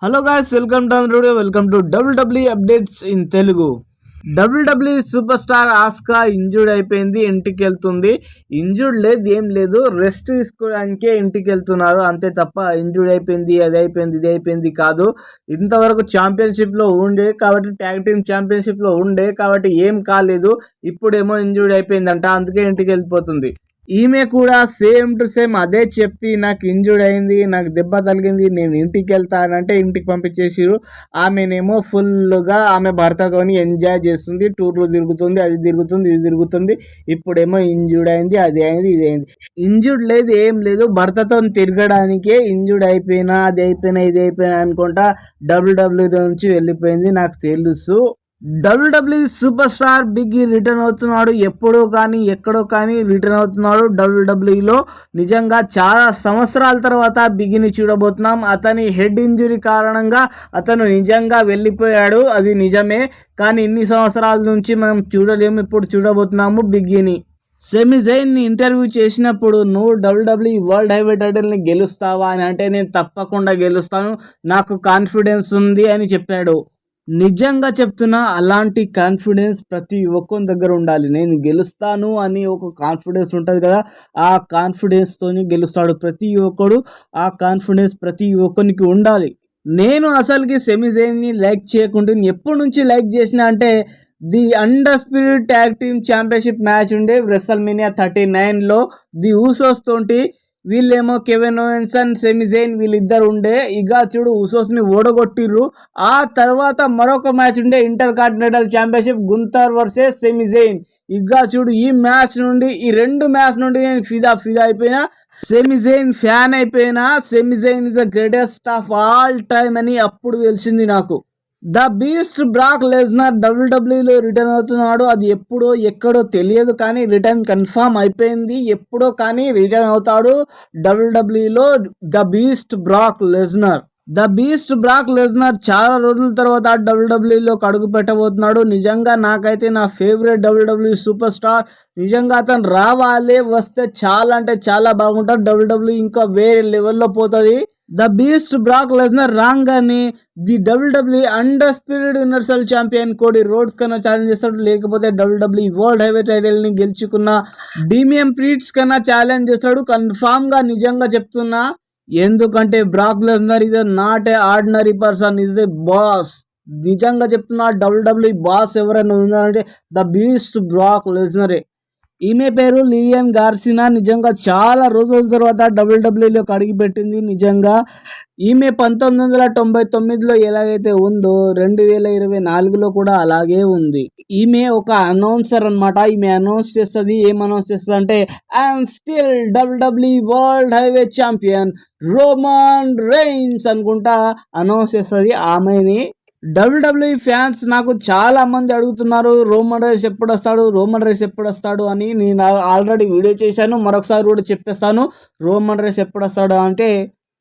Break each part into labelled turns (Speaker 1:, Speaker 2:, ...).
Speaker 1: Hello guys, welcome to WWE updates in Telugu. WWE super star Asuka injured అయిపోయింది, ఇంటికి వెళ్తుంది. Injured లేదు, ఏం లేదు, రెస్ట్ తీసుకోవడానికే ఇంటికి వెళ్తున్నారు అంతే తప్ప ఇంజూర్డ్ అయిపోయింది, అది అయిపోయింది, ఇది అయిపోయింది కాదు. ఇంతవరకు ఛాంపియన్షిప్లో ఉండే కాబట్టి, ట్యాగ్ టీమ్ ఛాంపియన్షిప్లో ఉండే కాబట్టి ఏం కాలేదు. ఇప్పుడేమో ఇంజూర్డ్ అయిపోయిందంట, అందుకే ఇంటికి వెళ్ళిపోతుంది. ఈమె కూడా సేమ్ టు సేమ్ అదే చెప్పి, నాకు ఇంజూర్డ్ అయింది, నాకు దెబ్బ తగిలింది, నేను ఇంటికి వెళ్తానంటే ఇంటికి పంపించేసిరు. ఆమెనేమో ఫుల్గా ఆమె భర్తతోని ఎంజాయ్ చేస్తుంది, టూర్లు తిరుగుతుంది, అది తిరుగుతుంది, ఇది తిరుగుతుంది. ఇప్పుడేమో ఇంజూర్డ్ అయింది, అది అయింది, ఇది అయింది. ఇంజూర్డ్ లేదు, ఏం లేదు, భర్తతో తిరగడానికే ఇంజూర్డ్ అయిపోయినా, అది అయిపోయినా, ఇది అయిపోయినా అనుకుంటా WWE నుంచి వెళ్ళిపోయింది, నాకు తెలుసు. WWE super star big return అవుతున్నాడు. ఎప్పుడో కానీ ఎక్కడో కానీ రిటర్న్ అవుతున్నాడు WWEలో. నిజంగా చాలా సంవత్సరాల తర్వాత బిగ్ని చూడబోతున్నాం. అతని హెడ్ ఇంజురీ కారణంగా అతను నిజంగా వెళ్ళిపోయాడు, అది నిజమే. కానీ ఇన్ని సంవత్సరాల నుంచి మనం చూడలేము, ఇప్పుడు చూడబోతున్నాము బిగ్గిని. సెమీ జైన్ని ఇంటర్వ్యూ చేసినప్పుడు, నువ్వు WWE వరల్డ్ హెవీవెయిట్ టైటిల్ని గెలుస్తావా అని అంటే, నేను తప్పకుండా గెలుస్తాను, నాకు కాన్ఫిడెన్స్ ఉంది అని చెప్పాడు. నిజంగా చెప్తున్నా, అలాంటి కాన్ఫిడెన్స్ ప్రతి ఒక్కరి దగ్గర ఉండాలి. నేను గెలుస్తాను అని ఒక కాన్ఫిడెన్స్ ఉంటుంది కదా, ఆ కాన్ఫిడెన్స్తోని గెలుస్తాడు ప్రతి ఒక్కడు. ఆ కాన్ఫిడెన్స్ ప్రతి ఒక్కరికి ఉండాలి. నేను అసలుకి సెమీజైన్ని లైక్ చేయకుండా ఎప్పటి నుంచి లైక్ చేసిన అంటే, the undisputed tag team championship match ఉండే WrestleMania 39లో ది ఊసోస్ తోటి. వీళ్ళేమో Kevin ovens and semi Jain వీళ్ళిద్దరు ఉండే. ఇక చూడు, ఉసోస్ని ఓడగొట్టిర్రు. ఆ తర్వాత మరొక మ్యాచ్ ఉండే, inter continental championship, గుంతర్ versus semi Jain. ఇక చూడు, ఈ మ్యాచ్ నుండి, ఈ రెండు మ్యాచ్ నుండి నేను ఫిదా అయిపోయినా, సెమీ జైన్ ఫ్యాన్ అయిపోయినా. Sami Zayn is the greatest of all time అని అప్పుడు తెలిసింది నాకు. ద బీస్ట్ బ్రాక్ లెస్నర్ WWEలో రిటర్న్ అవుతున్నాడు. అది ఎప్పుడో ఎక్కడో తెలియదు, కానీ రిటర్న్ కన్ఫర్మ్ అయిపోయింది. ఎప్పుడో కానీ రిటర్న్ అవుతాడు WWEలో. The beast Brock Lesnar. The beast Brock Lesnar చాలా రోజుల తర్వాత WWEలో అడుగు పెట్టబోతున్నాడు. నిజంగా నాకైతే నా ఫేవరెట్ WWE సూపర్ స్టార్. నిజంగా అతను రావాలి, వస్తే చాలా అంటే చాలా బాగుంటాడు. WWE ఇంకా వేరే లెవెల్లో పోతుంది. ద బీస్ట్ బ్రాక్ లెస్నర్ రాగానే the WWE undisputed universal champion Cody roads కన్నా ఛాలెంజ్ చేస్తాడు. లేకపోతే WWE వరల్డ్ హెవీవెయిట్ టైటిల్ని గెలుచుకున్న డేమియన్ ప్రీస్ట్ కన్నా ఛాలెంజ్ చేస్తాడు కన్ఫామ్గా. నిజంగా చెప్తున్నా, ఎందుకంటే Brock Lesnar is not a ordinary person, is a boss. నిజంగా చెప్తున్నా, WWE బాస్ ఎవరైనా ఉందంటే ద బీస్ట్ బ్రాక్ లెస్నరే. ఈమె పేరు లిలియన్ గార్సినా. నిజంగా చాలా రోజుల తర్వాత WWEలో అడుగుపెట్టింది. నిజంగా ఈమె 1999లో ఎలాగైతే ఉందో 2024లో కూడా అలాగే ఉంది. ఈమె ఒక అనౌన్సర్ అనమాట. ఈమె అనౌన్స్ చేస్తుంది. ఏం అనౌన్స్ చేస్తుంది అంటే, I'm still WWE world heavyweight champion Roman Reigns అనుకుంటా అనౌన్స్ చేస్తుంది ఆమెని. WWE ఫ్యాన్స్ నాకు చాలా మంది అడుగుతున్నారు, రోమన్ రైన్స్ ఎప్పుడు వస్తాడు అని. నేను ఆల్రెడీ వీడియో చేశాను, మరొకసారి కూడా చెప్పేస్తాను. రోమన్ రైన్స్ ఎప్పుడు వస్తాడు అంటే,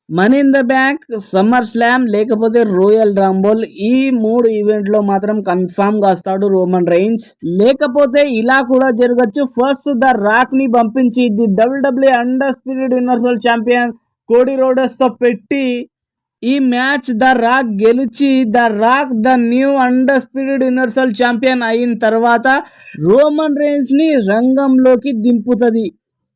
Speaker 1: money in the bank, summer slam, లేకపోతే రోయల్ రంబుల్, ఈ 3 ఈవెంట్లో మాత్రం కన్ఫామ్గా వస్తాడు రోమన్ రైన్స్. లేకపోతే ఇలా కూడా జరగచ్చు, ఫస్ట్ ద రాక్ ని పంపించి the WWE undisputed universal champion Cody రోడ్స్తో పెట్టి, ఈ మ్యాచ్ ద రాక్ గెలిచి, the Rock the new undisputed universal champion అయిన తర్వాత రోమన్ రైన్స్ ని రంగంలోకి దింపుతుంది.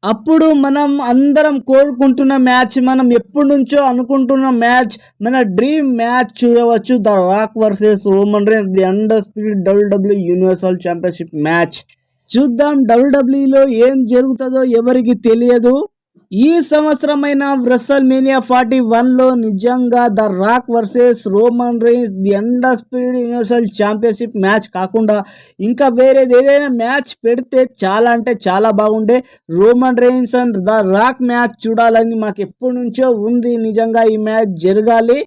Speaker 1: అప్పుడు మనం అందరం కోరుకుంటున్న మ్యాచ్, మనం ఎప్పటి నుంచో అనుకుంటున్న మ్యాచ్, మన డ్రీమ్ మ్యాచ్ చూడవచ్చు. The rock versus Roman Reigns, the undisputed WWE universal championship match చూద్దాం. WWEలో ఏం జరుగుతుందో ఎవరికి తెలియదు. ఈ సంవత్సరమైన WrestleMania 41లో నిజంగా the rock versus Roman Reigns, the undisputed universal championship match కాకుండా ఇంకా వేరేది ఏదైనా మ్యాచ్ పెడితే చాలా అంటే చాలా బాగుండే. Roman Reigns and the rock match చూడాలని మాకు ఎప్పటి నుంచో ఉంది. నిజంగా ఈ మ్యాచ్ జరగాలి,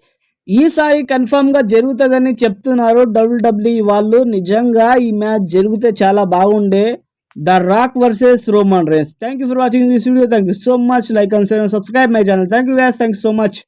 Speaker 1: ఈసారి కన్ఫర్మ్గా జరుగుతుందని చెప్తున్నారు WWE వాళ్ళు. నిజంగా ఈ మ్యాచ్ జరిగితే చాలా బాగుండే. The Rock versus Roman Reigns. Thank you for watching this video. Thank you so much. Like and share and subscribe my channel. Thank you guys. Thanks so much.